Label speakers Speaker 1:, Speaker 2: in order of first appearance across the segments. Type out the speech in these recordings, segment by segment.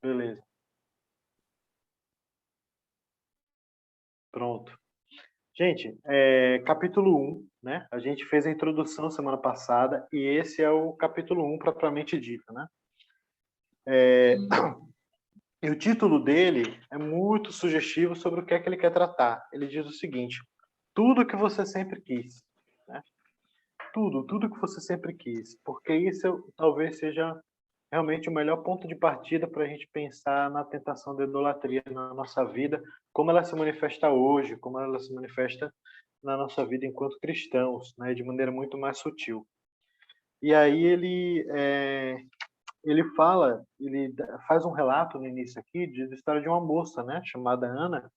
Speaker 1: Beleza. Pronto. Gente, capítulo 1, né? A gente fez a introdução semana passada e esse é o capítulo 1 propriamente dito, né? E o título dele é muito sugestivo sobre o que é que ele quer tratar. Ele diz o seguinte: tudo que você sempre quis, né? Tudo que você sempre quis, porque isso talvez seja realmente o melhor ponto de partida para a gente pensar na tentação da idolatria na nossa vida, como ela se manifesta hoje, como ela se manifesta na nossa vida enquanto cristãos, né, de maneira muito mais sutil. E aí ele fala, faz um relato no início aqui de história de uma moça, né, chamada Ana,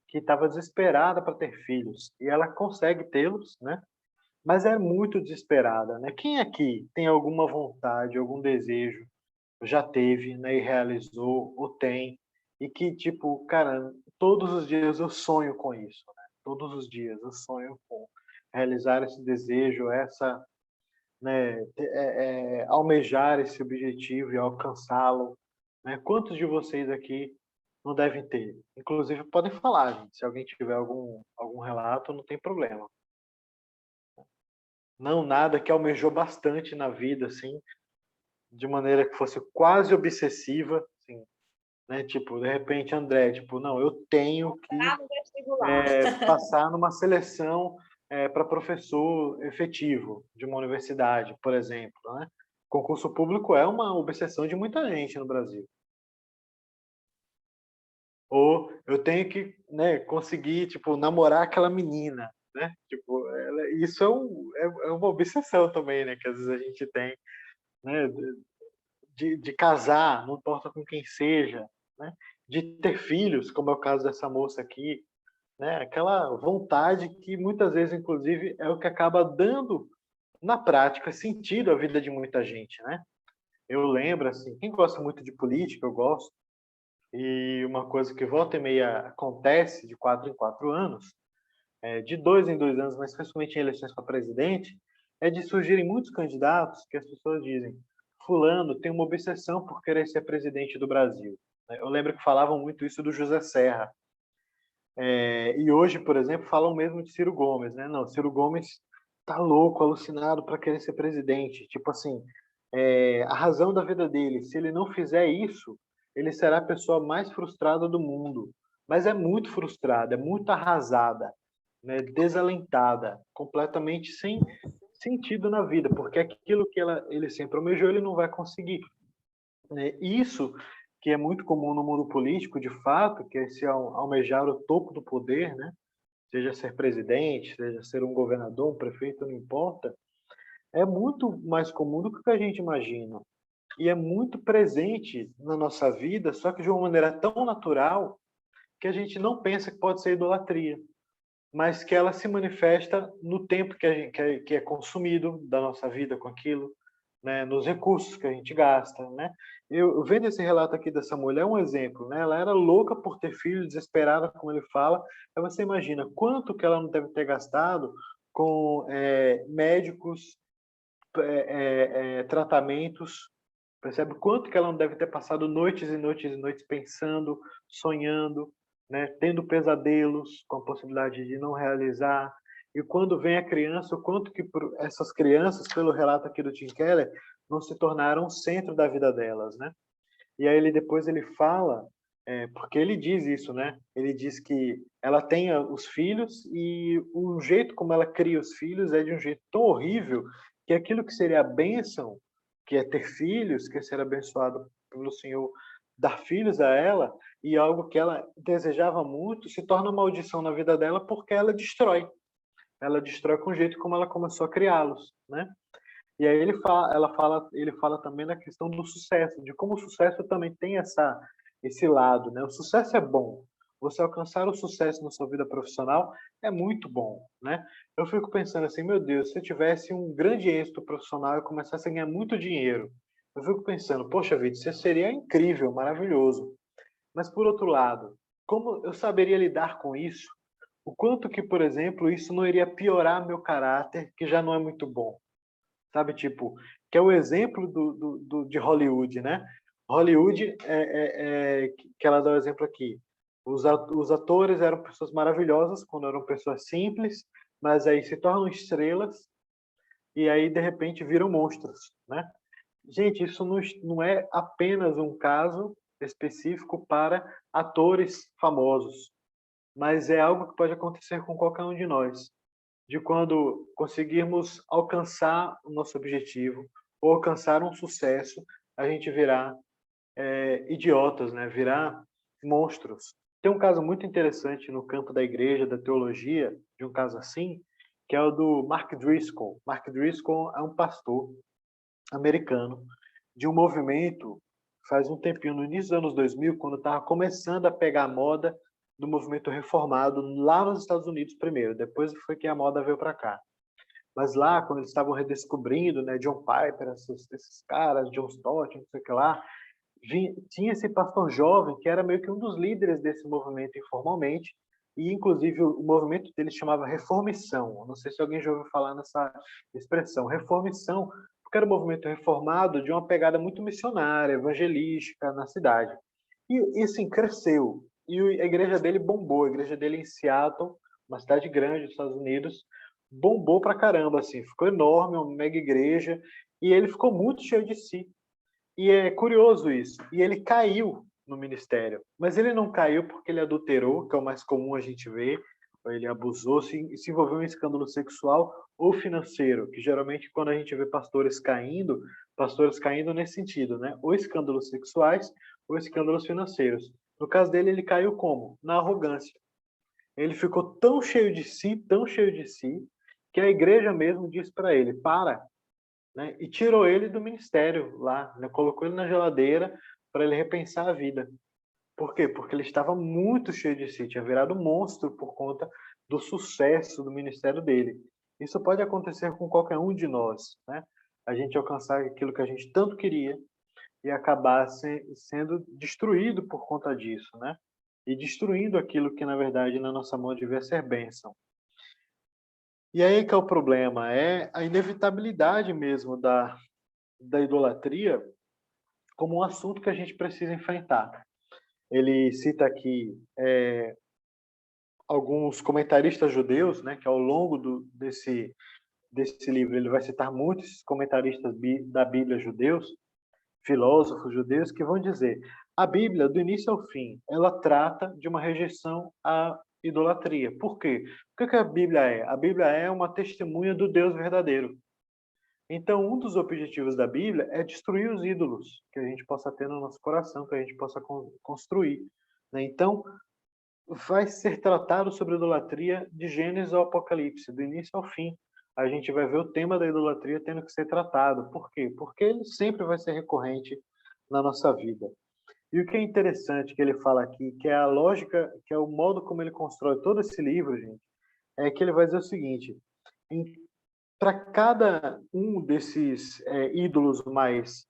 Speaker 1: que estava desesperada para ter filhos e ela consegue tê-los, né? Mas é muito desesperada, né? Quem aqui tem alguma vontade, algum desejo, já teve, né, e realizou, ou tem, e que, tipo, cara, todos os dias eu sonho com isso, né? Todos os dias eu sonho com realizar esse desejo, né, almejar esse objetivo e alcançá-lo, né? Quantos de vocês aqui não devem ter? Inclusive, podem falar, gente, se alguém tiver algum relato, não tem problema. Não, nada que almejou bastante na vida, assim, de maneira que fosse quase obsessiva, assim, né? Tipo, de repente, André, tipo, não, eu tenho que
Speaker 2: no vestibular.
Speaker 1: passar numa seleção para professor efetivo de uma universidade, por exemplo, né? Concurso público é uma obsessão de muita gente no Brasil. Ou eu tenho que, né, conseguir, tipo, namorar aquela menina, né? Tipo, isso é uma obsessão também, né? Que às vezes a gente tem, né? De casar, não importa com quem seja, né? De ter filhos, como é o caso dessa moça aqui, né? Aquela vontade que muitas vezes, inclusive, é o que acaba dando na prática sentido à vida de muita gente, né? Eu lembro assim, quem gosta muito de política, eu gosto, e uma coisa que volta e meia acontece de 4 em 4 anos, de 2 em 2 anos, mas principalmente em eleições para presidente, é de surgirem muitos candidatos que as pessoas dizem: fulano tem uma obsessão por querer ser presidente do Brasil. Eu lembro que falavam muito isso do José Serra. E hoje, por exemplo, falam mesmo de Ciro Gomes, né? Não, Ciro Gomes tá louco, alucinado para querer ser presidente. Tipo assim, a razão da vida dele, se ele não fizer isso, ele será a pessoa mais frustrada do mundo. Mas é muito frustrada, é muito arrasada, né? Desalentada, completamente sem sentido na vida, porque aquilo que ele sempre almejou, ele não vai conseguir, né? Isso que é muito comum no mundo político, de fato, que é esse almejar o topo do poder, né? Seja ser presidente, seja ser um governador, um prefeito, não importa, é muito mais comum do que a gente imagina. E é muito presente na nossa vida, só que de uma maneira tão natural que a gente não pensa que pode ser idolatria, mas que ela se manifesta no tempo que é consumido da nossa vida com aquilo, né, nos recursos que a gente gasta, né? Eu vendo esse relato aqui dessa mulher, um exemplo, né? Ela era louca por ter filho, desesperada, como ele fala. Aí você imagina quanto que ela não deve ter gastado com médicos, tratamentos, percebe quanto que ela não deve ter passado noites e noites e noites pensando, sonhando, né, tendo pesadelos com a possibilidade de não realizar. E quando vem a criança, o quanto que essas crianças, pelo relato aqui do Tim Keller, não se tornaram o centro da vida delas, né? E aí depois ele fala, porque ele diz isso, né? Ele diz que ela tem os filhos e o jeito como ela cria os filhos é de um jeito tão horrível que aquilo que seria a bênção, que é ter filhos, que é ser abençoado pelo Senhor, dar filhos a ela, e algo que ela desejava muito, se torna maldição na vida dela porque ela destrói. Ela destrói com o jeito como ela começou a criá-los, né? E aí ele fala também na questão do sucesso, de como o sucesso também tem esse lado, né? O sucesso é bom. Você alcançar o sucesso na sua vida profissional é muito bom, né? Eu fico pensando assim, meu Deus, se eu tivesse um grande êxito profissional e começasse a ganhar muito dinheiro, eu fico pensando, poxa vida, isso seria incrível, maravilhoso. Mas por outro lado, como eu saberia lidar com isso? O quanto que, por exemplo, isso não iria piorar meu caráter, que já não é muito bom, sabe? Tipo, que é o exemplo de Hollywood, né? Hollywood, que ela dá o exemplo aqui, os atores eram pessoas maravilhosas quando eram pessoas simples, mas aí se tornam estrelas e aí, de repente, viram monstros, né? Gente, isso não é apenas um caso específico para atores famosos, mas é algo que pode acontecer com qualquer um de nós, de quando conseguirmos alcançar o nosso objetivo ou alcançar um sucesso, a gente virar idiotas, né? Virar monstros. Tem um caso muito interessante no campo da igreja, da teologia, de um caso assim, que é o do Mark Driscoll. Mark Driscoll é um pastor americano de um movimento faz um tempinho, no início dos anos 2000, quando estava começando a pegar a moda do movimento reformado lá nos Estados Unidos primeiro, depois foi que a moda veio para cá. Mas lá, quando eles estavam redescobrindo, né, John Piper, esses caras, John Stott, não sei o que lá, tinha esse pastor jovem que era meio que um dos líderes desse movimento informalmente, e inclusive o movimento dele chamava Reformição. Não sei se alguém já ouviu falar nessa expressão, Reformição, porque era um movimento reformado de uma pegada muito missionária, evangelística na cidade. E assim, cresceu. E a igreja dele bombou, a igreja dele em Seattle, uma cidade grande dos Estados Unidos, bombou pra caramba, assim, ficou enorme, uma mega igreja, e ele ficou muito cheio de si. E é curioso isso. E ele caiu no ministério. Mas ele não caiu porque ele adulterou, que é o mais comum a gente ver, ou ele abusou, se envolveu em escândalo sexual ou financeiro, que geralmente quando a gente vê pastores caindo nesse sentido, né? Ou escândalos sexuais ou escândalos financeiros. No caso dele, ele caiu como? Na arrogância. Ele ficou tão cheio de si, que a igreja mesmo disse para ele: para, né? E tirou ele do ministério lá, né? Colocou ele na geladeira para ele repensar a vida. Por quê? Porque ele estava muito cheio de si, tinha virado um monstro por conta do sucesso do ministério dele. Isso pode acontecer com qualquer um de nós, né? A gente alcançar aquilo que a gente tanto queria e acabar sendo destruído por conta disso, né? E destruindo aquilo que, na verdade, na nossa mão devia ser bênção. E aí que é o problema, é a inevitabilidade mesmo da idolatria como um assunto que a gente precisa enfrentar. Ele cita aqui alguns comentaristas judeus, né, que ao longo desse livro ele vai citar muitos comentaristas da Bíblia judeus, filósofos judeus, que vão dizer: a Bíblia, do início ao fim, ela trata de uma rejeição à idolatria. Por quê? O que a Bíblia é? A Bíblia é uma testemunha do Deus verdadeiro. Então, um dos objetivos da Bíblia é destruir os ídolos que a gente possa ter no nosso coração, que a gente possa construir, né? Então, vai ser tratado sobre idolatria de Gênesis ao Apocalipse, do início ao fim. A gente vai ver o tema da idolatria tendo que ser tratado. Por quê? Porque ele sempre vai ser recorrente na nossa vida. E o que é interessante que ele fala aqui, que é a lógica, que é o modo como ele constrói todo esse livro, gente, é que ele vai dizer o seguinte: para cada um desses ídolos mais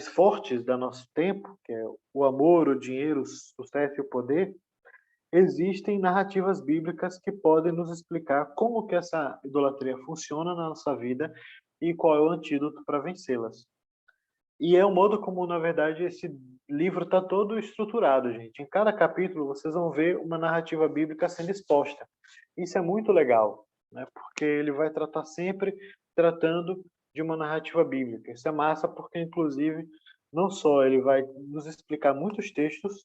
Speaker 1: fortes do nosso tempo, que é o amor, o dinheiro, o sucesso e o poder, existem narrativas bíblicas que podem nos explicar como que essa idolatria funciona na nossa vida e qual é o antídoto para vencê-las. E é o modo como, na verdade, esse livro está todo estruturado, gente. Em cada capítulo, vocês vão ver uma narrativa bíblica sendo exposta. Isso é muito legal, né? Porque ele vai tratar sempre tratando de uma narrativa bíblica. Isso é massa porque, inclusive, não só ele vai nos explicar muitos textos,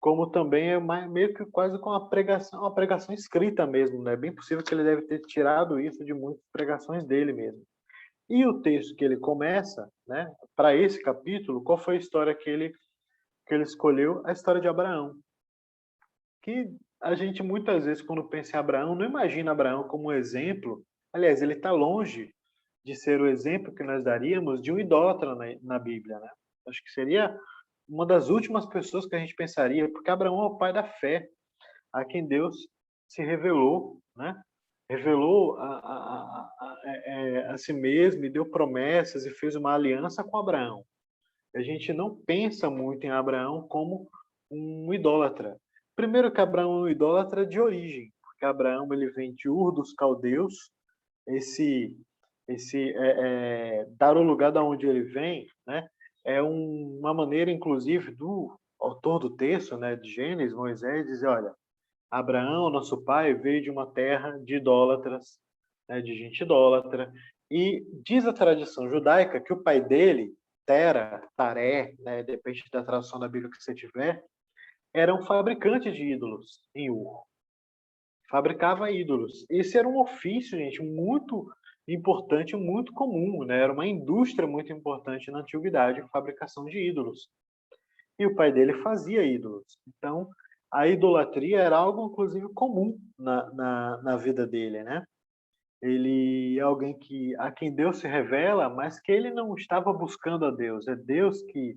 Speaker 1: como também é meio que quase com uma pregação escrita mesmo, né? É bem possível que ele deve ter tirado isso de muitas pregações dele mesmo. E o texto que ele começa, né, para esse capítulo, qual foi a história que ele escolheu? A história de Abraão. Que a gente muitas vezes, quando pensa em Abraão, não imagina Abraão como um exemplo. Aliás, ele está longe de ser o exemplo que nós daríamos de um idólatra na Bíblia, né? Acho que seria uma das últimas pessoas que a gente pensaria, porque Abraão é o pai da fé, a quem Deus se revelou, né? Revelou a si mesmo e deu promessas e fez uma aliança com Abraão. A gente não pensa muito em Abraão como um idólatra. Primeiro que Abraão é um idólatra de origem, porque Abraão ele vem de Ur dos Caldeus, esse dar o lugar da onde ele vem, né? é uma maneira, inclusive, do autor do texto, né, de Gênesis, Moisés, dizer, olha, Abraão, nosso pai, veio de uma terra de idólatras, né, de gente idólatra, e diz a tradição judaica que o pai dele, Tera, Taré, né, depende da tradução da Bíblia que você tiver, era um fabricante de ídolos em Ur. Fabricava ídolos. Esse era um ofício, gente, muito importante, muito comum, né? Era uma indústria muito importante na antiguidade, a fabricação de ídolos. E o pai dele fazia ídolos. Então, a idolatria era algo, inclusive, comum na vida dele, né? Ele é alguém a quem Deus se revela, mas que ele não estava buscando a Deus. É Deus que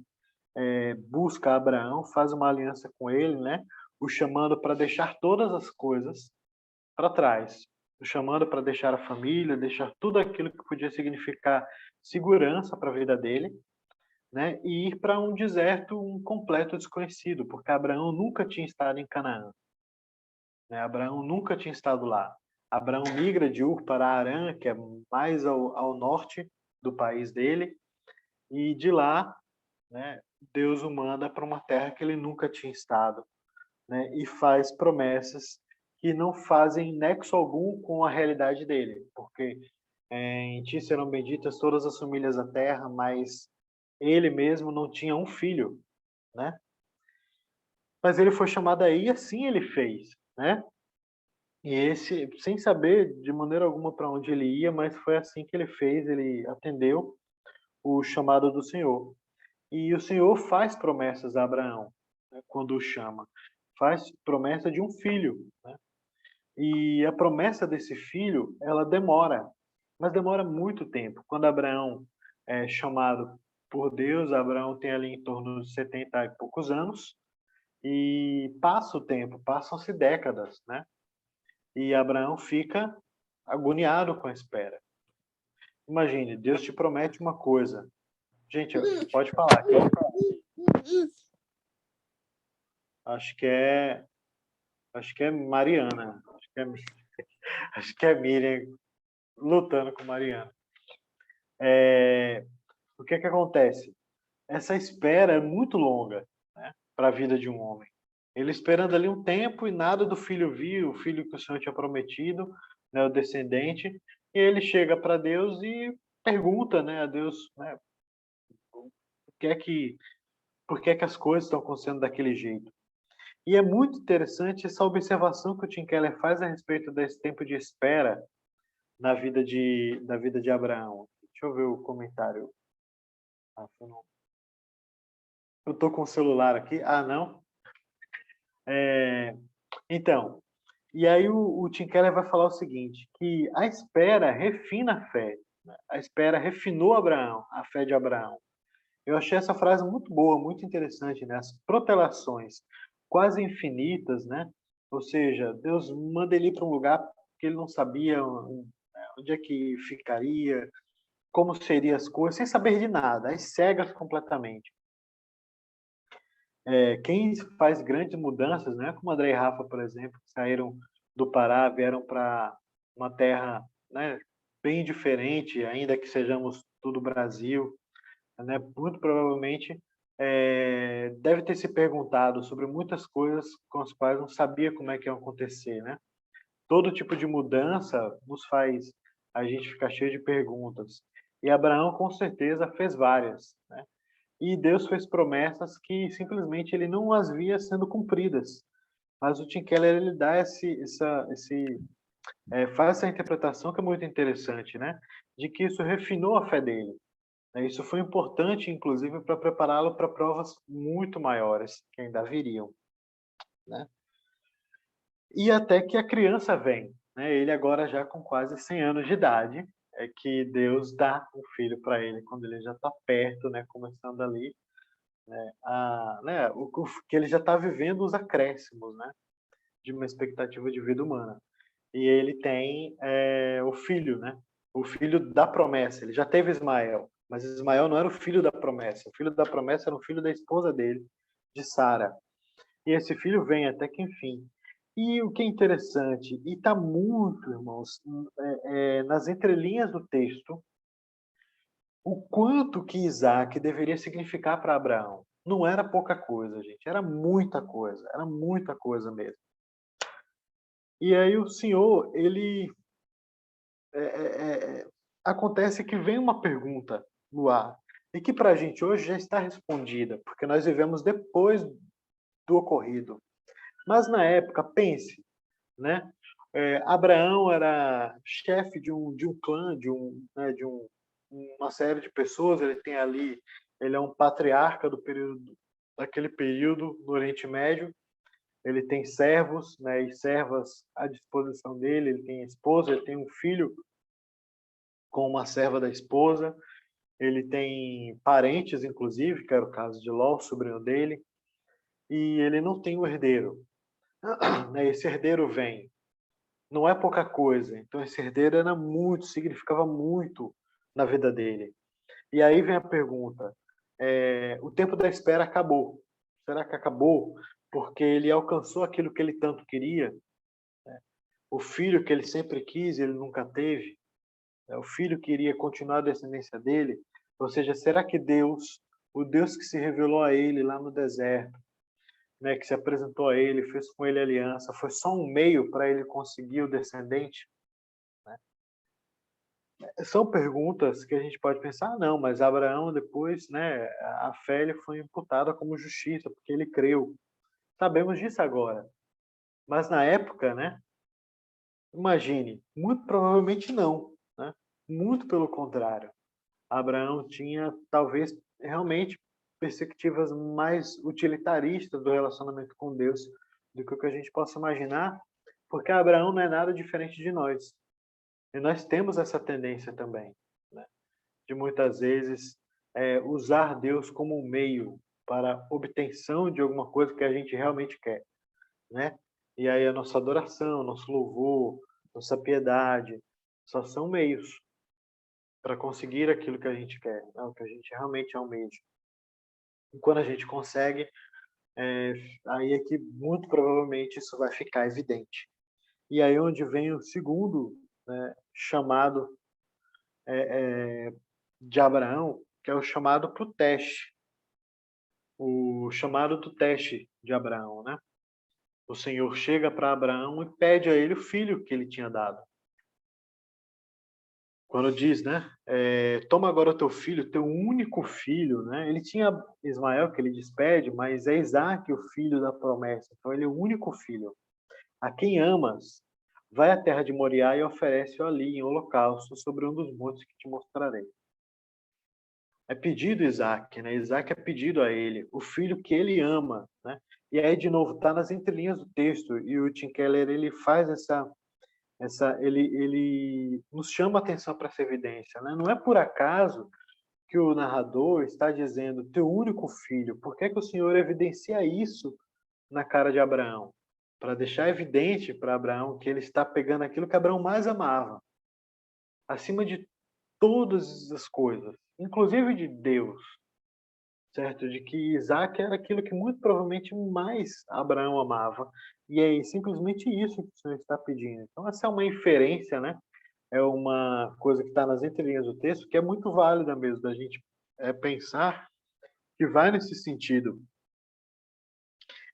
Speaker 1: busca Abraão, faz uma aliança com ele, né? O chamando para deixar todas as coisas para trás, o chamando para deixar a família, deixar tudo aquilo que podia significar segurança para a vida dele, né? E ir para um deserto, um completo desconhecido, porque Abraão nunca tinha estado em Canaã, né? Abraão nunca tinha estado lá. Abraão migra de Ur para Harã, que é mais ao norte do país dele, e de lá, né, Deus o manda para uma terra que ele nunca tinha estado, né, e faz promessas que não fazem nexo algum com a realidade dele, porque em ti serão benditas todas as famílias da terra, mas ele mesmo não tinha um filho, né? Mas ele foi chamado aí e assim ele fez, né? E esse, sem saber de maneira alguma para onde ele ia, mas foi assim que ele fez, ele atendeu o chamado do Senhor. E o Senhor faz promessas a Abraão, né, quando o chama. Faz promessa de um filho, né? E a promessa desse filho, ela demora, mas demora muito tempo. Quando Abraão é chamado por Deus, Abraão tem ali em torno de 70 e poucos anos, e passa o tempo, passam-se décadas, né? E Abraão fica agoniado com a espera. Imagine, Deus te promete uma coisa. Gente, pode falar. Acho que é, acho que é Mariana. Acho que é Miriam lutando com Mariana. O que que acontece? Essa espera é muito longa, né, para a vida de um homem. Ele esperando ali um tempo e nada do filho vir, o filho que o Senhor tinha prometido, né, o descendente, e ele chega para Deus e pergunta, né, a Deus, né, o que é que, por que é que as coisas estão acontecendo daquele jeito. E é muito interessante essa observação que o Tim Keller faz a respeito desse tempo de espera da vida de Abraão. Deixa eu ver o comentário. Eu estou com o celular aqui. Ah, não? Então, e aí o Tim Keller vai falar o seguinte, que a espera refina a fé. Né? A espera refinou Abraão, a fé de Abraão. Eu achei essa frase muito boa, muito interessante, né? As protelações quase infinitas, né? Ou seja, Deus manda ele ir para um lugar que ele não sabia onde é que ficaria, como seriam as coisas, sem saber de nada, às cegas completamente. Quem faz grandes mudanças, né, como André e Rafa, por exemplo, que saíram do Pará, vieram para uma terra, né, bem diferente, ainda que sejamos tudo Brasil, né, muito provavelmente deve ter se perguntado sobre muitas coisas com as quais não sabia como é que ia acontecer, né? Todo tipo de mudança nos faz a gente ficar cheio de perguntas. E Abraão, com certeza, fez várias, né? E Deus fez promessas que simplesmente ele não as via sendo cumpridas. Mas o Tim Keller ele dá faz essa interpretação que é muito interessante, né? De que isso refinou a fé dele. Né? Isso foi importante, inclusive, para prepará-lo para provas muito maiores que ainda viriam, né? E até que a criança vem, né? Ele agora já com quase 100 anos de idade, é que Deus dá um filho para ele quando ele já está perto, né? Começando ali o que ele já está vivendo os acréscimos, né, de uma expectativa de vida humana. E ele tem o filho, né, o filho da promessa. Ele já teve Ismael, mas Ismael não era o filho da promessa. O filho da promessa era o filho da esposa dele, de Sara. E esse filho vem até que enfim. E o que é interessante, e está muito, irmãos, nas entrelinhas do texto, o quanto que Isaac deveria significar para Abraão. Não era pouca coisa, gente, era muita coisa mesmo. E aí o Senhor, ele acontece que vem uma pergunta no ar, e que para a gente hoje já está respondida, porque nós vivemos depois do ocorrido. Mas na época, pense, né? Abraão era chefe de um clã, uma série de pessoas. Ele tem ali, ele é um patriarca daquele período no Oriente Médio. Ele tem servos, né, e servas à disposição dele. Ele tem esposa, ele tem um filho com uma serva da esposa. Ele tem parentes, inclusive, que era o caso de Ló, o sobrinho dele. E ele não tem um herdeiro. Esse herdeiro vem, não é pouca coisa. Então esse herdeiro era muito, significava muito na vida dele. E aí vem a pergunta: o tempo da espera acabou? Será que acabou porque ele alcançou aquilo que ele tanto queria? O filho que ele sempre quis, ele nunca teve. O filho que iria continuar a descendência dele. Ou seja, será que Deus, o Deus que se revelou a ele lá no deserto, né, que se apresentou a ele, fez com ele aliança, foi só um meio para ele conseguir o descendente? São perguntas que a gente pode pensar, não, mas Abraão depois, né, a fé lhe foi imputada como justiça, porque ele creu. Sabemos disso agora. Mas na época, né, imagine, muito provavelmente não, né? Muito pelo contrário. Abraão tinha talvez realmente perspectivas mais utilitaristas do relacionamento com Deus do que o que a gente possa imaginar, porque Abraão não é nada diferente de nós. E nós temos essa tendência também, né, de muitas vezes usar Deus como um meio para a obtenção de alguma coisa que a gente realmente quer, né? E aí a nossa adoração, nosso louvor, nossa piedade, só são meios para conseguir aquilo que a gente quer, né? O que a gente realmente almeja. E quando a gente consegue, aí é que muito provavelmente isso vai ficar evidente. E aí onde vem o segundo, né, chamado de Abraão, que é o chamado para o teste. O chamado do teste de Abraão, né? O Senhor chega para Abraão e pede a ele o filho que ele tinha dado. Quando diz, né? Toma agora o teu filho, teu único filho, né? Ele tinha Ismael que ele despede, mas é Isaac o filho da promessa. Então ele é o único filho. A quem amas, vai à terra de Moriá e oferece-o ali em holocausto sobre um dos montes que te mostrarei. É pedido Isaac, né? Isaac é pedido a ele, o filho que ele ama, né? E aí, de novo, está nas entrelinhas do texto, e o Tim Keller, ele faz ele nos chama a atenção para essa evidência, né? Não é por acaso que o narrador está dizendo teu único filho. Por que que o Senhor evidencia isso na cara de Abraão? Para deixar evidente para Abraão que ele está pegando aquilo que Abraão mais amava, acima de todas as coisas, inclusive de Deus, certo? De que Isaac era aquilo que muito provavelmente mais Abraão amava. E é simplesmente isso que o Senhor está pedindo. Então, essa é uma inferência, né? É uma coisa que está nas entrelinhas do texto, que é muito válida mesmo, da gente pensar que vai nesse sentido.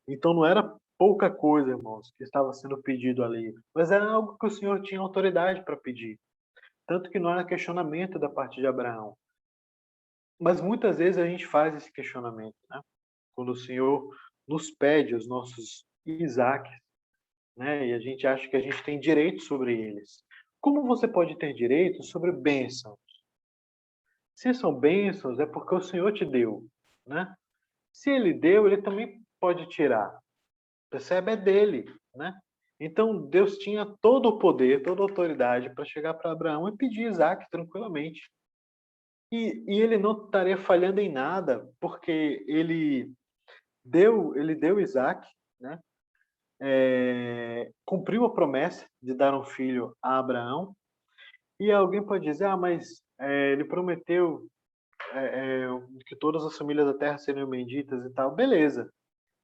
Speaker 1: Então, não era pouca coisa, irmãos, que estava sendo pedido ali, mas era algo que o Senhor tinha autoridade para pedir. Tanto que não era questionamento da parte de Abraão. Mas muitas vezes a gente faz esse questionamento, né? Quando o Senhor nos pede os nossos Isaac, né? E a gente acha que a gente tem direito sobre eles. Como você pode ter direito sobre bênçãos? Se são bênçãos, é porque o Senhor te deu, né? Se ele deu, ele também pode tirar. Percebe? É dele, né? Então Deus tinha todo o poder, toda a autoridade para chegar para Abraão e pedir Isaac tranquilamente. E ele não estaria falhando em nada, porque ele deu Isaac, né? Cumpriu a promessa de dar um filho a Abraão. E alguém pode dizer, mas ele prometeu que todas as famílias da terra seriam benditas e tal. Beleza.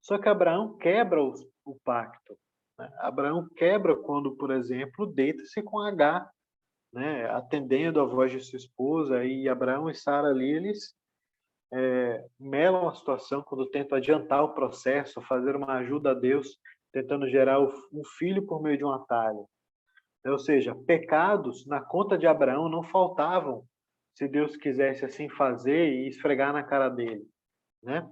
Speaker 1: Só que Abraão quebra o pacto, né? Abraão quebra quando, por exemplo, deita-se com Agar, né, atendendo a voz de sua esposa, e Abraão e Sara ali, eles melam a situação quando tentam adiantar o processo, fazer uma ajuda a Deus, tentando gerar um filho por meio de um atalho. Ou seja, pecados na conta de Abraão não faltavam se Deus quisesse assim fazer e esfregar na cara dele, né?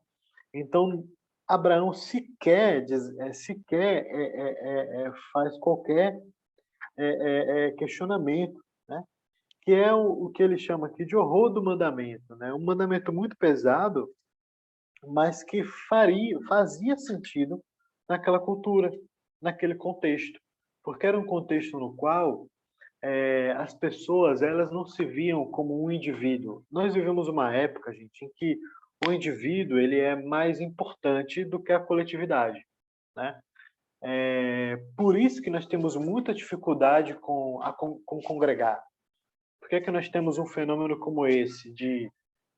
Speaker 1: Então, Abraão sequer faz qualquer questionamento, né? Que é o que ele chama aqui de horror do mandamento, né? Um mandamento muito pesado, mas que fazia sentido naquela cultura, naquele contexto, porque era um contexto no qual as pessoas elas não se viam como um indivíduo. Nós vivemos uma época, gente, em que o indivíduo ele é mais importante do que a coletividade, né? Por isso que nós temos muita dificuldade com congregar. Por que é que nós temos um fenômeno como esse de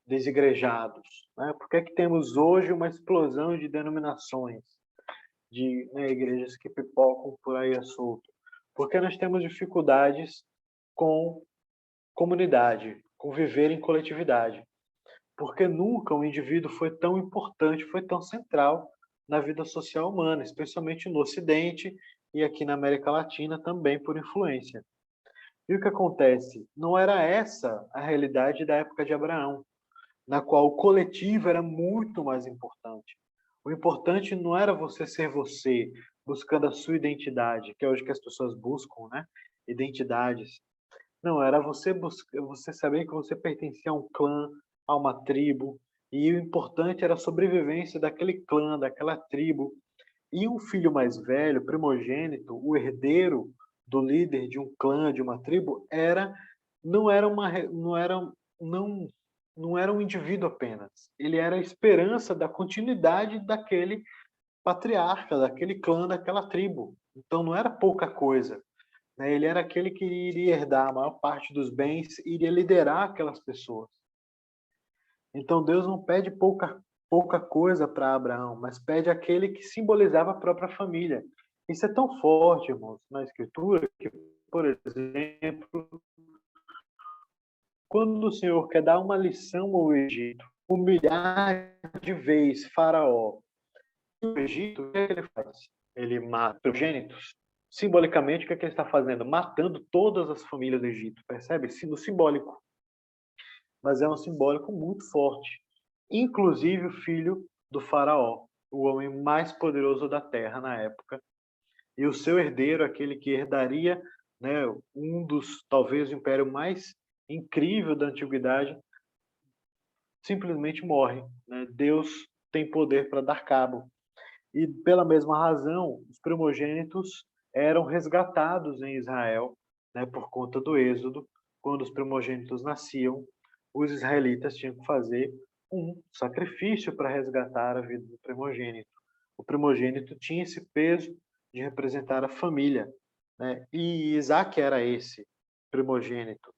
Speaker 1: desigrejados, né? Por que é que temos hoje uma explosão de denominações, de, né, igrejas que pipocam por aí a solto? Porque nós temos dificuldades com comunidade, com viver em coletividade. Porque nunca o indivíduo foi tão importante, foi tão central na vida social humana, especialmente no Ocidente e aqui na América Latina também por influência. E o que acontece? Não era essa a realidade da época de Abraão, na qual o coletivo era muito mais importante. O importante não era você ser você, buscando a sua identidade, que é hoje que as pessoas buscam, né? Identidades. Não, era você saber que você pertencia a um clã, a uma tribo, e o importante era a sobrevivência daquele clã, daquela tribo. E um filho mais velho, primogênito, o herdeiro do líder de um clã, de uma tribo, não era uma não era não não era um indivíduo apenas. Ele era a esperança da continuidade daquele patriarca, daquele clã, daquela tribo. Então não era pouca coisa, né? Ele era aquele que iria herdar a maior parte dos bens, iria liderar aquelas pessoas. Então Deus não pede pouca coisa para Abraão, mas pede aquele que simbolizava a própria família. Isso é tão forte, irmãos, na Escritura, que, por exemplo, quando o Senhor quer dar uma lição ao Egito, humilhar de vez Faraó, no Egito, o que é que ele faz? Ele mata primogênitos. Simbolicamente, o que é que ele está fazendo? Matando todas as famílias do Egito, percebe? No simbólico. Mas é um simbólico muito forte. Inclusive o filho do faraó, o homem mais poderoso da terra na época, e o seu herdeiro, aquele que herdaria, né, um dos, talvez, o império mais incrível da antiguidade, simplesmente morre, né? Deus tem poder para dar cabo. E pela mesma razão, os primogênitos eram resgatados em Israel, né, por conta do êxodo. Quando os primogênitos nasciam, os israelitas tinham que fazer um sacrifício para resgatar a vida do primogênito. O primogênito tinha esse peso de representar a família, né? E Isaac era esse primogênito,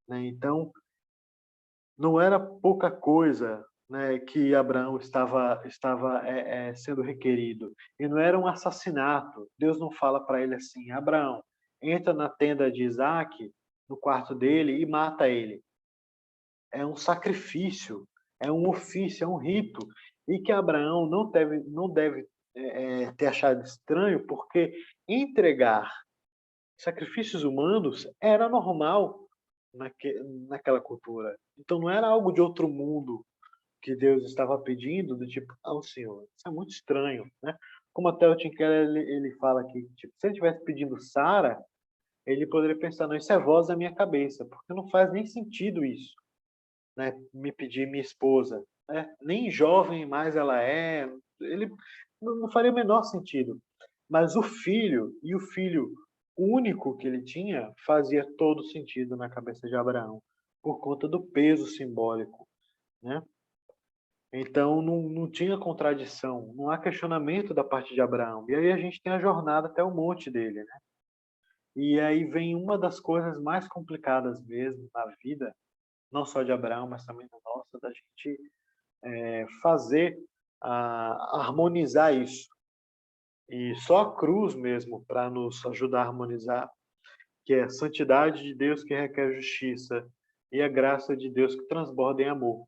Speaker 1: né? Então, não era pouca coisa, né, que Abraão estava sendo requerido. E não era um assassinato. Deus não fala para ele assim: Abraão, entra na tenda de Isaac, no quarto dele, e mata ele. É um sacrifício, é um ofício, é um rito. E que Abraão não deve ter achado estranho, porque entregar sacrifícios humanos era normal naquela cultura. Então não era algo de outro mundo que Deus estava pedindo, do tipo, ao Senhor. Isso é muito estranho, né? Como até o Tim Keller ele fala aqui, tipo, se ele estivesse pedindo Sara, ele poderia pensar, não, isso é voz da minha cabeça, porque não faz nem sentido isso, né? Me pedir minha esposa, né? Nem jovem mais ela é, ele não faria o menor sentido. Mas o filho único que ele tinha, fazia todo sentido na cabeça de Abraão, por conta do peso simbólico, né? Então não tinha contradição, não há questionamento da parte de Abraão. E aí a gente tem a jornada até o monte dele, né? E aí vem uma das coisas mais complicadas mesmo na vida, não só de Abraão, mas também da nossa, da gente fazer, harmonizar isso. E só a cruz mesmo para nos ajudar a harmonizar, que é a santidade de Deus que requer justiça e a graça de Deus que transborda em amor.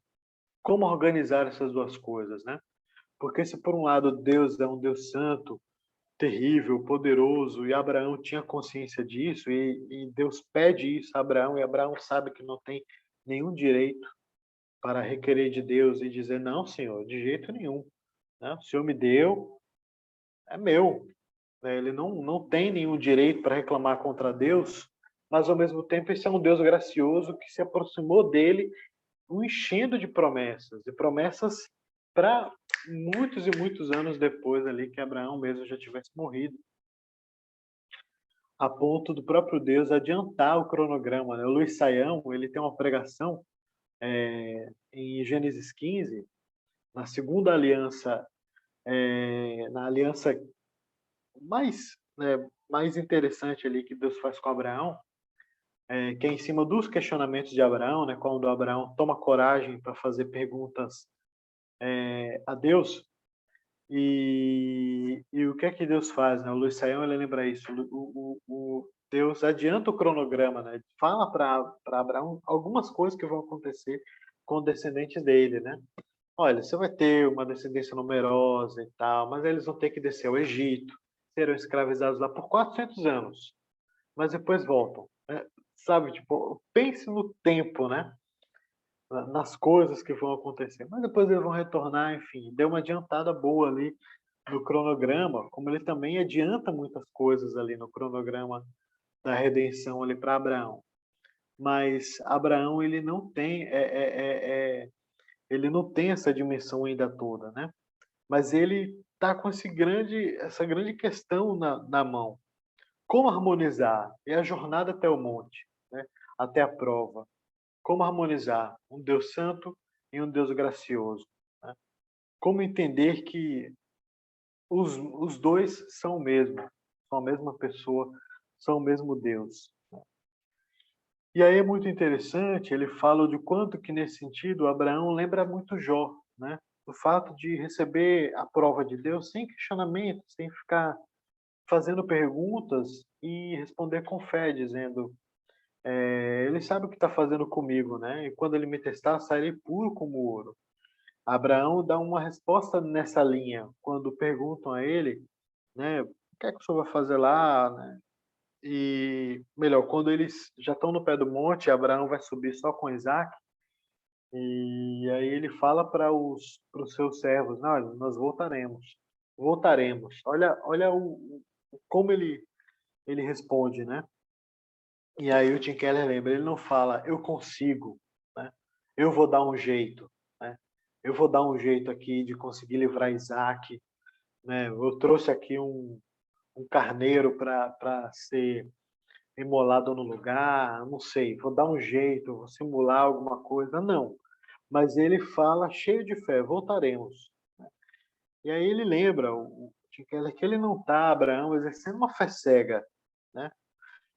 Speaker 1: Como organizar essas duas coisas, né? Porque se por um lado Deus é um Deus santo, terrível, poderoso, e Abraão tinha consciência disso, e Deus pede isso a Abraão, e Abraão sabe que não tem nenhum direito para requerer de Deus e dizer, não, Senhor, de jeito nenhum, né? O Senhor me deu, é meu, né? Ele não tem nenhum direito para reclamar contra Deus, mas ao mesmo tempo esse é um Deus gracioso que se aproximou dele, o enchendo de promessas, e promessas para muitos e muitos anos depois ali que Abraão mesmo já tivesse morrido, a ponto do próprio Deus adiantar o cronograma, né? O Luiz Saião, ele tem uma pregação em Gênesis 15, na segunda aliança, na aliança mais, né, mais interessante ali que Deus faz com Abraão, que é em cima dos questionamentos de Abraão, né, quando Abraão toma coragem para fazer perguntas a Deus. E o que é que Deus faz, né? O Luiz Saião, ele lembra isso. Deus adianta o cronograma, né? Fala para Abraão algumas coisas que vão acontecer com descendentes dele, né? Olha, você vai ter uma descendência numerosa e tal, mas eles vão ter que descer ao Egito, serão escravizados lá por 400 anos, mas depois voltam, né? Sabe, tipo, pense no tempo, né? Nas coisas que vão acontecer, mas depois eles vão retornar, enfim, deu uma adiantada boa ali no cronograma, como ele também adianta muitas coisas ali no cronograma da redenção ali para Abraão. Mas Abraão ele não tem ele não tem essa dimensão ainda toda, né? Mas ele está com essa grande questão na mão. Como harmonizar? É a jornada até o monte, né? Até a prova. Como harmonizar um Deus santo e um Deus gracioso, né? Como entender que os dois são o mesmo, são a mesma pessoa, são o mesmo Deus. E aí é muito interessante, ele fala de quanto que nesse sentido Abraão lembra muito Jó, né? O fato de receber a prova de Deus sem questionamento, sem ficar fazendo perguntas e responder com fé, dizendo: Ele sabe o que está fazendo comigo, né? E quando ele me testar, sairei puro como ouro. Abraão dá uma resposta nessa linha, quando perguntam a ele, né? O que é que o senhor vai fazer lá, né? E, melhor, quando eles já estão no pé do monte, Abraão vai subir só com Isaac, e aí ele fala para os seus servos, não, nós voltaremos. Olha como ele responde, né? E aí o Tim Keller lembra, ele não fala, eu consigo, né? Eu vou dar um jeito, né? Eu vou dar um jeito aqui de conseguir livrar Isaac, né? Eu trouxe aqui um carneiro para ser imolado no lugar, não sei, vou dar um jeito, vou simular alguma coisa, não. Mas ele fala cheio de fé, voltaremos. E aí ele lembra, o Tim Keller, que ele não está, Abraão, exercendo uma fé cega, né?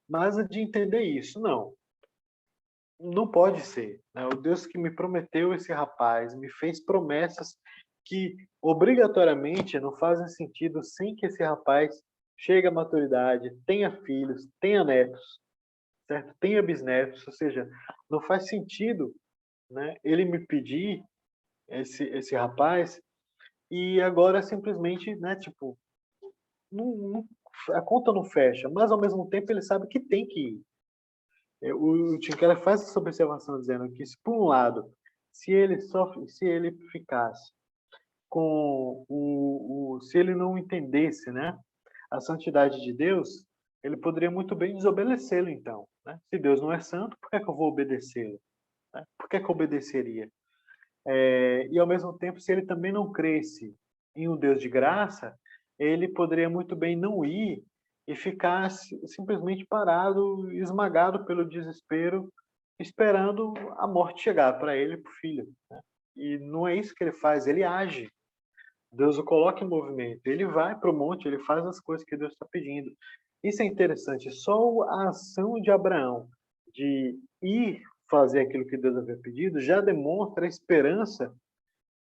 Speaker 1: Mas de entender isso, não pode ser, né? O Deus que me prometeu esse rapaz, me fez promessas que obrigatoriamente não fazem sentido sem que esse rapaz chegue à maturidade, tenha filhos, tenha netos, certo? Tenha bisnetos, ou seja, não faz sentido, né, ele me pedir esse rapaz e agora simplesmente, né, tipo, não, a conta não fecha, mas ao mesmo tempo ele sabe que tem que ir. O Tim Keller faz essa observação dizendo que, se por um lado, se ele ficasse com se ele não entendesse, né, a santidade de Deus, ele poderia muito bem desobedecê-lo, então, né? Se Deus não é santo, por que é que eu vou obedecê-lo, né? Por que é que eu obedeceria? E ao mesmo tempo, se ele também não cresce em um Deus de graça, ele poderia muito bem não ir e ficar simplesmente parado, esmagado pelo desespero, esperando a morte chegar para ele e para o filho, né? E não é isso que ele faz, ele age. Deus o coloca em movimento, ele vai para o monte, ele faz as coisas que Deus está pedindo. Isso é interessante, só a ação de Abraão de ir fazer aquilo que Deus havia pedido já demonstra a esperança,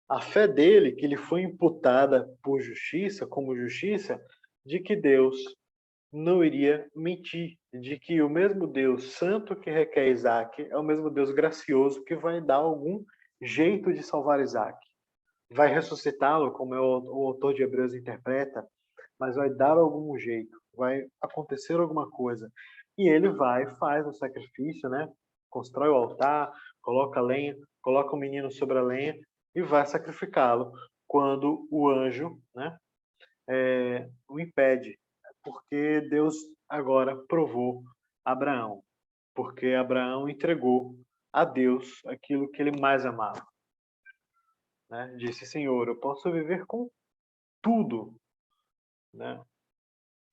Speaker 1: a fé dele, que lhe foi imputada por justiça, como justiça, de que Deus não iria mentir de que o mesmo Deus santo que requer Isaac é o mesmo Deus gracioso que vai dar algum jeito de salvar Isaac. Vai ressuscitá-lo, como o autor de Hebreus interpreta, mas vai dar algum jeito, vai acontecer alguma coisa. E ele vai, faz o sacrifício, né? Constrói o altar, coloca lenha, coloca o menino sobre a lenha e vai sacrificá-lo. Quando o anjo, né, o impede, porque Deus agora provou Abraão, porque Abraão entregou a Deus aquilo que ele mais amava, né? Disse: Senhor, eu posso viver com tudo, né?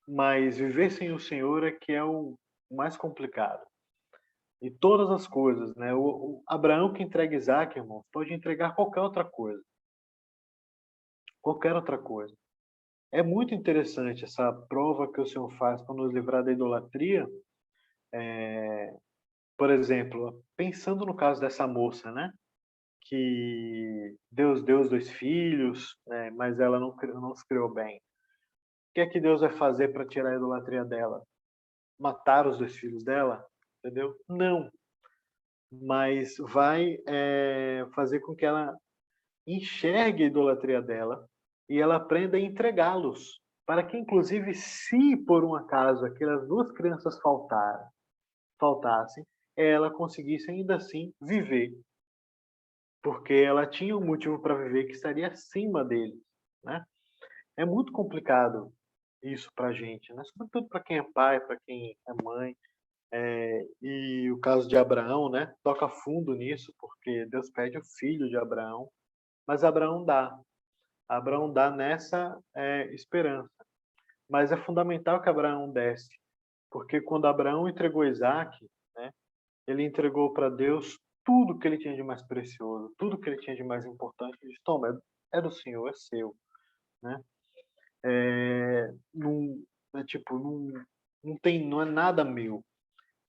Speaker 1: Mas viver sem o Senhor é que é o mais complicado. E todas as coisas, né? O Abraão que entrega Isaac, irmão, pode entregar qualquer outra coisa. Qualquer outra coisa. É muito interessante essa prova que o Senhor faz para nos livrar da idolatria. Por exemplo, pensando no caso dessa moça, né? Que Deus deu os 2 filhos, né? Mas ela não os criou bem. O que é que Deus vai fazer para tirar a idolatria dela? Matar os 2 filhos dela? Entendeu? Não. Mas vai fazer com que ela enxergue a idolatria dela e ela aprenda a entregá-los, para que, inclusive, se por um acaso aquelas 2 crianças faltassem, ela conseguisse ainda assim viver, porque ela tinha um motivo para viver que estaria acima dele, né? É muito complicado isso para a gente, né? Sobretudo para quem é pai, para quem é mãe. E o caso de Abraão, né? Toca fundo nisso, porque Deus pede o filho de Abraão, mas Abraão dá. Abraão dá nessa esperança. Mas é fundamental que Abraão desse, porque quando Abraão entregou Isaac, né? Ele entregou para Deus tudo que ele tinha de mais precioso, tudo que ele tinha de mais importante. Ele disse: toma, é do Senhor, é seu, né? Não, tipo, não é nada meu.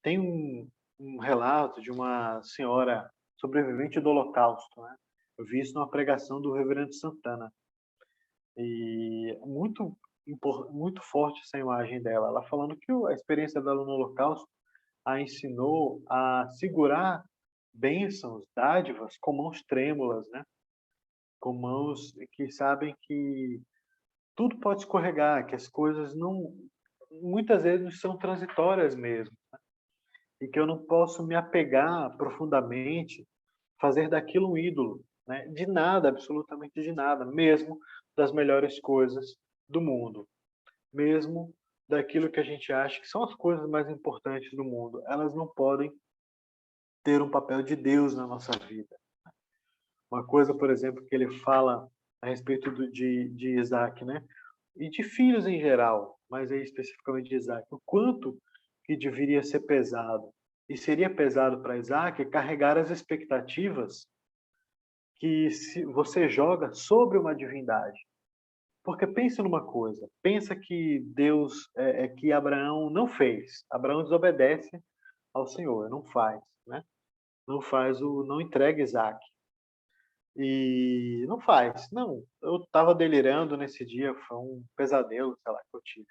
Speaker 1: Tem um relato de uma senhora sobrevivente do Holocausto, né? Eu vi isso numa pregação do Reverendo Santana. E muito forte essa imagem dela. Ela falando que a experiência dela no Holocausto a ensinou a segurar bênçãos, dádivas, com mãos trêmulas, né? Com mãos que sabem que tudo pode escorregar, que as coisas não, muitas vezes são transitórias mesmo, e que eu não posso me apegar profundamente, fazer daquilo um ídolo, né? De nada, absolutamente de nada, mesmo das melhores coisas do mundo, mesmo daquilo que a gente acha que são as coisas mais importantes do mundo, elas não podem ter um papel de Deus na nossa vida. Uma coisa, por exemplo, que ele fala a respeito de Isaac, né? E de filhos em geral, mas aí especificamente de Isaac, o quanto que deveria ser pesado. E seria pesado para Isaac carregar as expectativas que você joga sobre uma divindade. Porque pensa numa coisa, pensa que Deus, que Abraão não fez. Abraão desobedece ao Senhor, não faz, né? Não entrega Isaac. E não faz. Não, eu estava delirando nesse dia, foi um pesadelo, sei lá, que eu tive.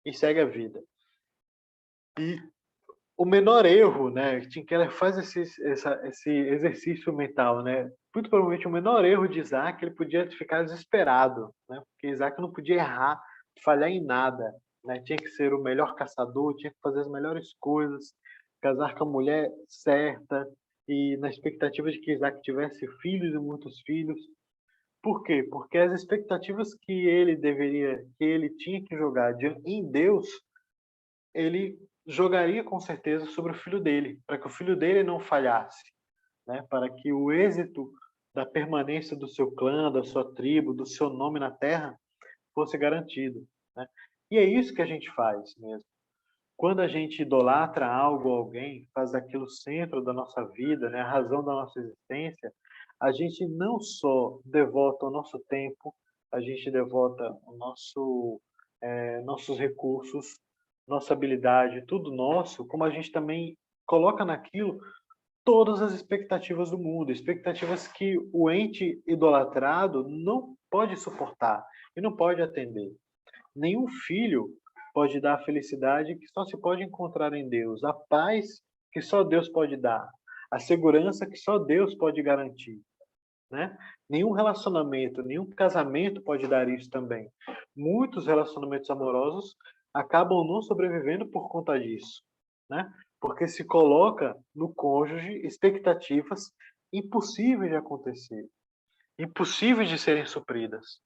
Speaker 1: E segue a vida. E o menor erro, né, Tim Keller faz esse exercício mental, né? Muito provavelmente o menor erro de Isaac, ele podia ficar desesperado, né? Porque Isaac não podia errar, falhar em nada, né? Tinha que ser o melhor caçador, tinha que fazer as melhores coisas, casar com a mulher certa e na expectativa de que Isaac tivesse filhos e muitos filhos. Por quê? Porque as expectativas que ele tinha que jogar em Deus, ele jogaria com certeza sobre o filho dele, para que o filho dele não falhasse, né? Para que o êxito da permanência do seu clã, da sua tribo, do seu nome na terra fosse garantido, né? E é isso que a gente faz mesmo. Quando a gente idolatra algo ou alguém, faz daquilo o centro da nossa vida, né, a razão da nossa existência, a gente não só devota o nosso tempo, a gente devota nossos recursos, nossa habilidade, tudo nosso, como a gente também coloca naquilo todas as expectativas do mundo, expectativas que o ente idolatrado não pode suportar e não pode atender. Nenhum filho pode dar a felicidade que só se pode encontrar em Deus, a paz que só Deus pode dar, a segurança que só Deus pode garantir, né? Nenhum relacionamento, nenhum casamento pode dar isso também. Muitos relacionamentos amorosos acabam não sobrevivendo por conta disso, né? Porque se coloca no cônjuge expectativas impossíveis de acontecer, impossíveis de serem supridas.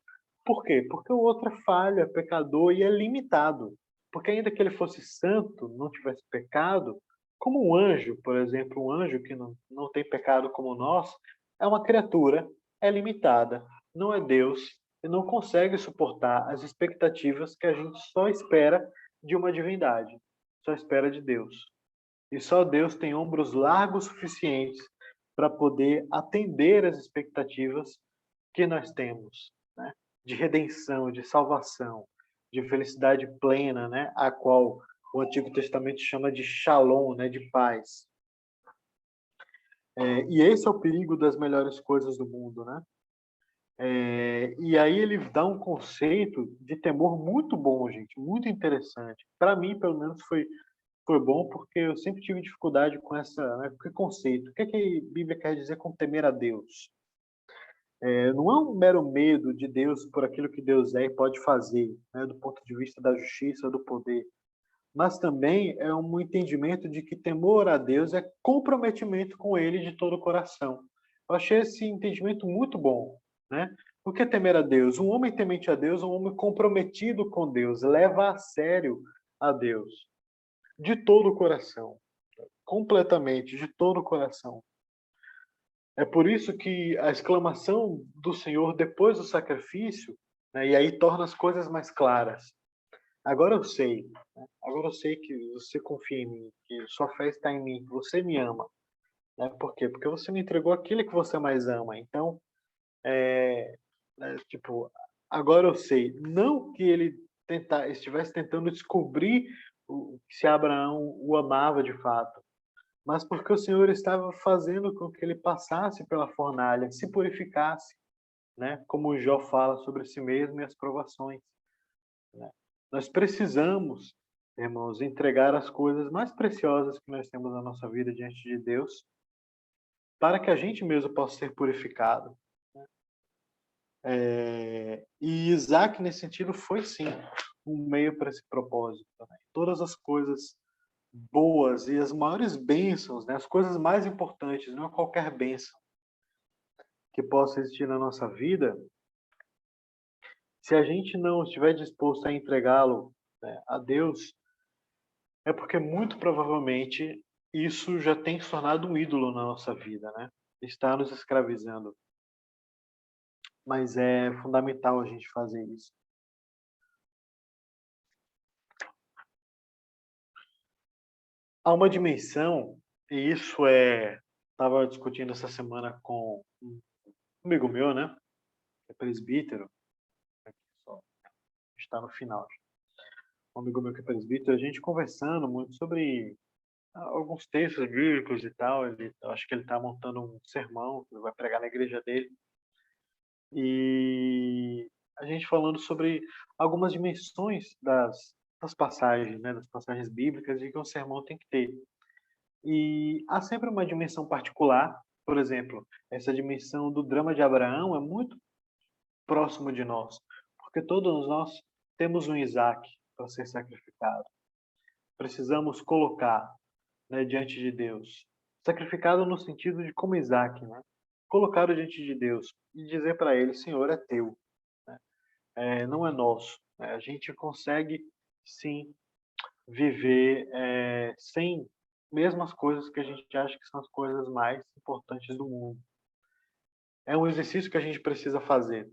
Speaker 1: Por quê? Porque o outro é falho, é pecador e é limitado. Porque ainda que ele fosse santo, não tivesse pecado, como um anjo, por exemplo, um anjo que não tem pecado como nós, é uma criatura, é limitada, não é Deus e não consegue suportar as expectativas que a gente só espera de uma divindade, só espera de Deus. E só Deus tem ombros largos suficientes para poder atender às expectativas que nós temos, né? De redenção, de salvação, de felicidade plena, né? A qual o Antigo Testamento chama de shalom, né? De paz. E esse é o perigo das melhores coisas do mundo, né? E aí ele dá um conceito de temor muito bom, gente, muito interessante. Para mim, pelo menos, foi bom porque eu sempre tive dificuldade com essa, né, com esse conceito. O que a Bíblia quer dizer com temer a Deus? Não é um mero medo de Deus por aquilo que Deus é e pode fazer, né, do ponto de vista da justiça, do poder, mas também é um entendimento de que temor a Deus é comprometimento com Ele de todo o coração. Eu achei esse entendimento muito bom, né? Por que temer a Deus? Um homem temente a Deus é um homem comprometido com Deus, leva a sério a Deus, de todo o coração, completamente, de todo o coração. É por isso que a exclamação do Senhor depois do sacrifício, né, e aí torna as coisas mais claras. Agora eu sei, né? Agora eu sei que você confia em mim, que sua fé está em mim, que você me ama. Né? Por quê? Porque você me entregou aquilo que você mais ama. Então, tipo, agora eu sei. Não que ele estivesse tentando descobrir se Abraão o amava de fato, mas porque o Senhor estava fazendo com que ele passasse pela fornalha, se purificasse, né? Como Jó fala sobre si mesmo e as provações, né? Nós precisamos, irmãos, entregar as coisas mais preciosas que nós temos na nossa vida diante de Deus, para que a gente mesmo possa ser purificado. E Isaac, nesse sentido, foi sim um meio para esse propósito. Né? Todas as coisas boas e as maiores bênçãos, né? As coisas mais importantes, não é qualquer bênção que possa existir na nossa vida, se a gente não estiver disposto a entregá-lo, né, a Deus, é porque muito provavelmente isso já tem se tornado um ídolo na nossa vida, né? Está nos escravizando. Mas é fundamental a gente fazer isso. Há uma dimensão, e isso estava discutindo essa semana com um amigo meu, né? Que é presbítero, aqui só está no final. Um amigo meu que é presbítero, a gente conversando muito sobre alguns textos bíblicos e tal. Acho que ele está montando um sermão que ele vai pregar na igreja dele. E a gente falando sobre algumas dimensões das passagens, né? Das passagens bíblicas e que um sermão tem que ter. E há sempre uma dimensão particular, por exemplo, essa dimensão do drama de Abraão é muito próximo de nós, porque todos nós temos um Isaac para ser sacrificado. Precisamos colocar, né, diante de Deus. Sacrificado no sentido de como Isaac, né? Colocado diante de Deus e dizer para ele, Senhor, é teu, né? Não é nosso. Né? A gente consegue, sim, viver sem mesmo as coisas que a gente acha que são as coisas mais importantes do mundo. É um exercício que a gente precisa fazer.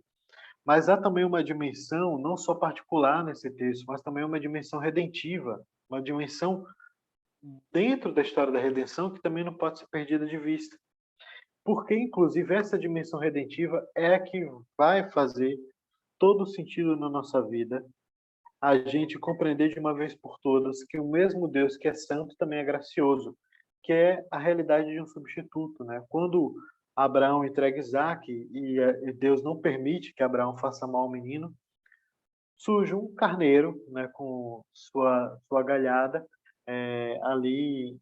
Speaker 1: Mas há também uma dimensão, não só particular nesse texto, mas também uma dimensão redentiva, uma dimensão dentro da história da redenção que também não pode ser perdida de vista. Porque, inclusive, essa dimensão redentiva é a que vai fazer todo o sentido na nossa vida, a gente compreender de uma vez por todas que o mesmo Deus que é santo também é gracioso, que é a realidade de um substituto, né? Quando Abraão entrega Isaac e Deus não permite que Abraão faça mal ao menino, surge um carneiro, né, com sua galhada, ali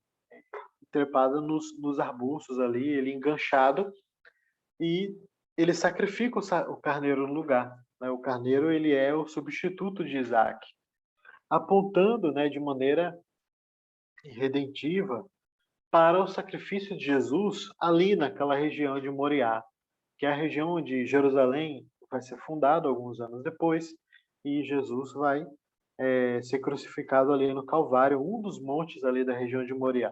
Speaker 1: trepada nos arbustos ali, ele enganchado, e ele sacrifica o carneiro no lugar, né? O carneiro, ele é o substituto de Isaac, apontando, né, de maneira redentiva para o sacrifício de Jesus ali naquela região de Moriá, que é a região onde Jerusalém vai ser fundado alguns anos depois, e Jesus vai ser crucificado ali no Calvário, um dos montes ali da região de Moriá.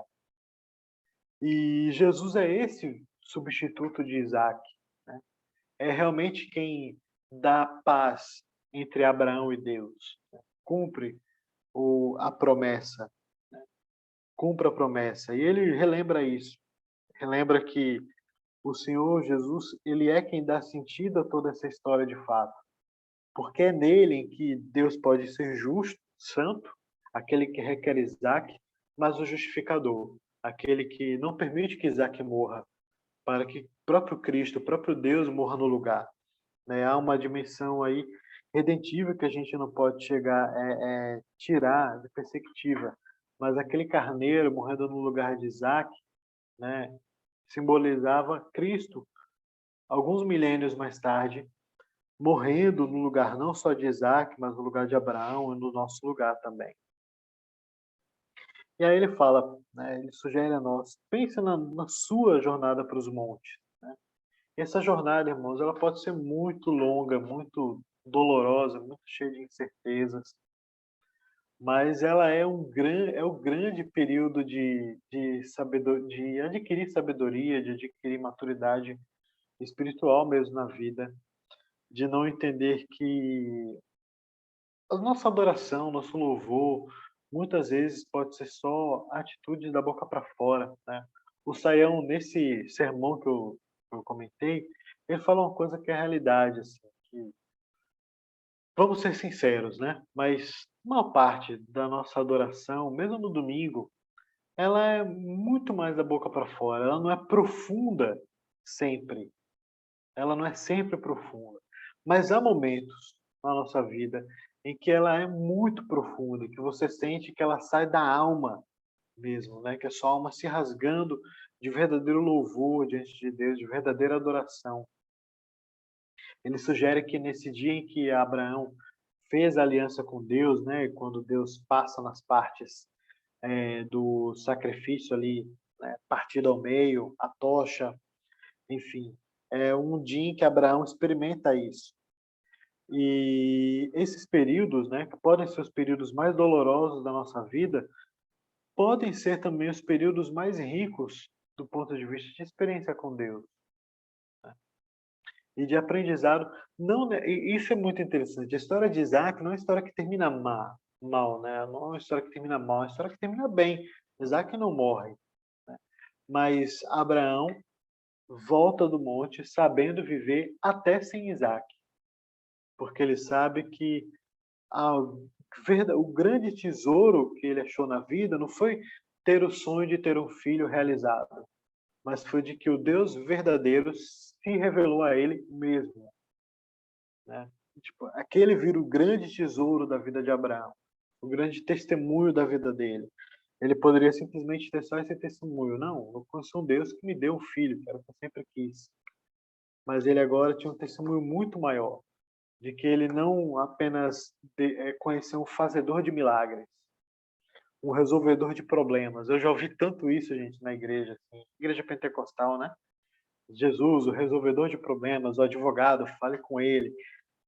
Speaker 1: E Jesus é esse substituto de Isaac, né? É realmente quem dá paz entre Abraão e Deus, né? Cumpre a promessa, cumpre a promessa. E ele relembra isso, relembra que o Senhor Jesus, ele é quem dá sentido a toda essa história de fato, porque é nele em que Deus pode ser justo, santo, aquele que requer Isaac, mas o justificador, aquele que não permite que Isaac morra, para que o próprio Cristo, o próprio Deus morra no lugar, né? Há uma dimensão aí redentiva que a gente não pode chegar tirar de perspectiva, mas aquele carneiro morrendo no lugar de Isaac, né, simbolizava Cristo alguns milênios mais tarde, morrendo no lugar não só de Isaac, mas no lugar de Abraão e no nosso lugar também. E aí ele fala, né, ele sugere a nós, pense na sua jornada para os montes. Né? E essa jornada, irmãos, ela pode ser muito longa, muito dolorosa, muito cheia de incertezas, mas ela é o grande período de adquirir sabedoria, de adquirir maturidade espiritual mesmo na vida, de não entender que a nossa adoração, nosso louvor, muitas vezes pode ser só atitude da boca para fora, né? O Saião, nesse sermão que eu comentei, ele fala uma coisa que é a realidade, assim, que, vamos ser sinceros, né? Mas uma parte da nossa adoração, mesmo no domingo, ela é muito mais da boca para fora, ela não é profunda sempre, ela não é sempre profunda, mas há momentos na nossa vida em que ela é muito profunda, que você sente que ela sai da alma mesmo, né? Que a sua alma se rasgando de verdadeiro louvor diante de Deus, de verdadeira adoração. Ele sugere que nesse dia em que Abraão fez a aliança com Deus, né? Quando Deus passa nas partes do sacrifício ali, né, partido ao meio, a tocha, enfim, é um dia em que Abraão experimenta isso. E esses períodos, né, que podem ser os períodos mais dolorosos da nossa vida, podem ser também os períodos mais ricos do ponto de vista de experiência com Deus, né? E de aprendizado. Não, né, e isso é muito interessante. A história de Isaac não é uma história que termina mal, né? Não é uma história que termina mal, é uma história que termina bem. Isaac não morre, né? Mas Abraão volta do monte sabendo viver até sem Isaac, porque ele sabe que a o grande tesouro que ele achou na vida não foi ter o sonho de ter um filho realizado, mas foi de que o Deus verdadeiro se revelou a ele mesmo, né? Tipo, aquele vira o grande tesouro da vida de Abraão, o grande testemunho da vida dele. Ele poderia simplesmente ter só esse testemunho. Não, eu conheço um Deus que me deu um filho, que era o que eu sempre quis. Mas ele agora tinha um testemunho muito maior, de que ele não apenas conheceu um fazedor de milagres, um resolvedor de problemas. Eu já ouvi tanto isso, gente, na igreja, assim, igreja pentecostal, né? Jesus, o resolvedor de problemas, o advogado, fale com ele.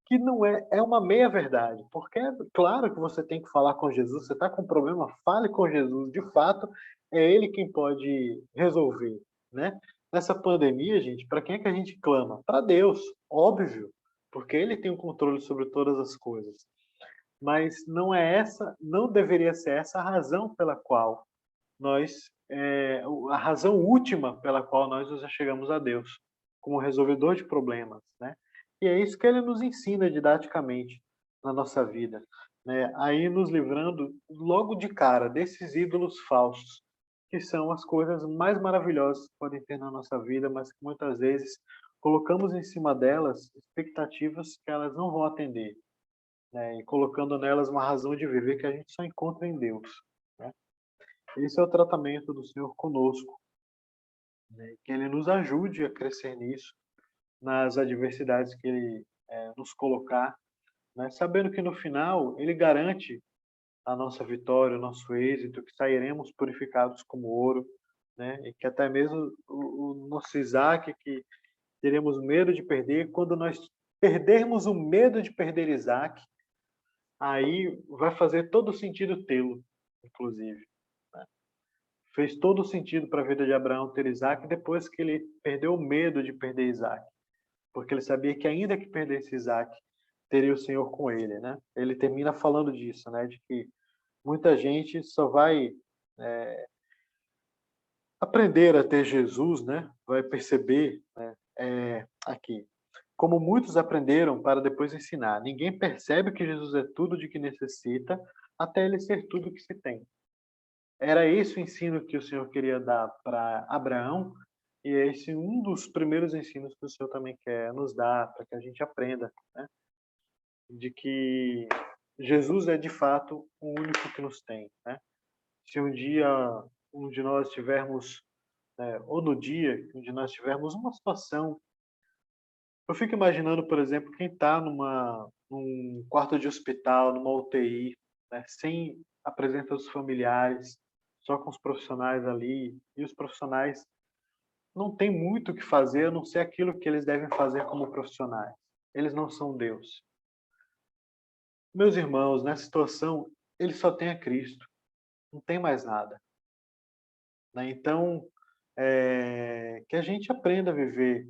Speaker 1: Que não é uma meia verdade, porque é claro que você tem que falar com Jesus, você está com um problema, fale com Jesus, de fato, é ele quem pode resolver, né? Nessa pandemia, gente, para quem é que a gente clama? Para Deus, óbvio, porque ele tem o controle sobre todas as coisas. Mas não deveria ser essa a razão pela qual a razão última pela qual nós nos achegamos a Deus, como resolvedor de problemas, né? E é isso que ele nos ensina didaticamente na nossa vida, né? Aí nos livrando logo de cara desses ídolos falsos, que são as coisas mais maravilhosas que podem ter na nossa vida, mas que muitas vezes colocamos em cima delas expectativas que elas não vão atender. né, e colocando nelas uma razão de viver que a gente só encontra em Deus, né. Esse é o tratamento do Senhor conosco, né, que Ele nos ajude a crescer nisso, nas adversidades que Ele nos colocar, né, sabendo que no final Ele garante a nossa vitória, o nosso êxito, que sairemos purificados como ouro, né, e que até mesmo o nosso Isaac, que teremos medo de perder, quando nós perdermos o medo de perder Isaac, aí vai fazer todo sentido tê-lo, inclusive, né. Fez todo sentido para a vida de Abraão ter Isaac depois que ele perdeu o medo de perder Isaac, porque ele sabia que ainda que perdesse Isaac, teria o Senhor com ele, né. Ele termina falando disso, né, de que muita gente só vai aprender a ter Jesus, né, vai perceber, né, aqui, como muitos aprenderam para depois ensinar. Ninguém percebe que Jesus é tudo de que necessita, até ele ser tudo que se tem. Era esse o ensino que o Senhor queria dar para Abraão, e é esse um dos primeiros ensinos que o Senhor também quer nos dar, para que a gente aprenda, né, de que Jesus é de fato o único que nos tem, né. Se um dia um de nós tivermos, ou no dia onde nós tivermos uma situação, eu fico imaginando, por exemplo, quem está num quarto de hospital, numa UTI, né, sem a presença dos familiares, só com os profissionais ali, e os profissionais não têm muito o que fazer, a não ser aquilo que eles devem fazer como profissionais. Eles não são Deus. Meus irmãos, nessa situação, eles só têm a Cristo, não tem mais nada, né. Então, que a gente aprenda a viver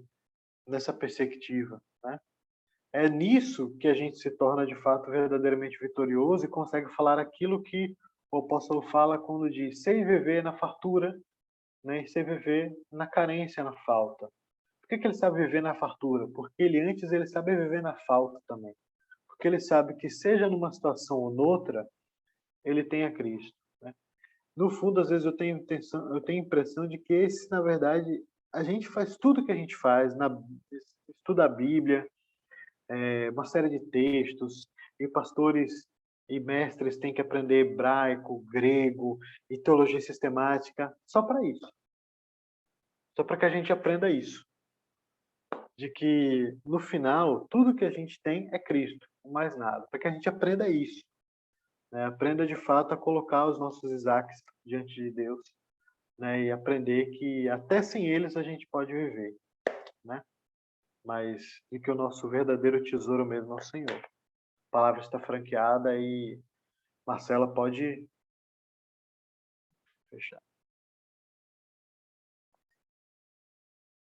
Speaker 1: nessa perspectiva, né. É nisso que a gente se torna de fato verdadeiramente vitorioso e consegue falar aquilo que o apóstolo fala quando diz: "Sei viver na fartura, né, e sei viver na carência, na falta". Por que que ele sabe viver na fartura? Porque ele sabe viver na falta também. Porque ele sabe que seja numa situação ou noutra, ele tem a Cristo, né. No fundo, às vezes eu tenho a impressão de que esse, na verdade, a gente faz tudo o que a gente faz, estuda a Bíblia, uma série de textos, e pastores e mestres têm que aprender hebraico, grego e teologia sistemática só para isso, só para que a gente aprenda isso, de que no final tudo que a gente tem é Cristo, mais nada, para que a gente aprenda isso, né? Aprenda de fato a colocar os nossos Isaques diante de Deus, né? E aprender que até sem eles a gente pode viver, né? Mas de que o nosso verdadeiro tesouro mesmo é o Senhor. A palavra está franqueada e Marcela pode fechar.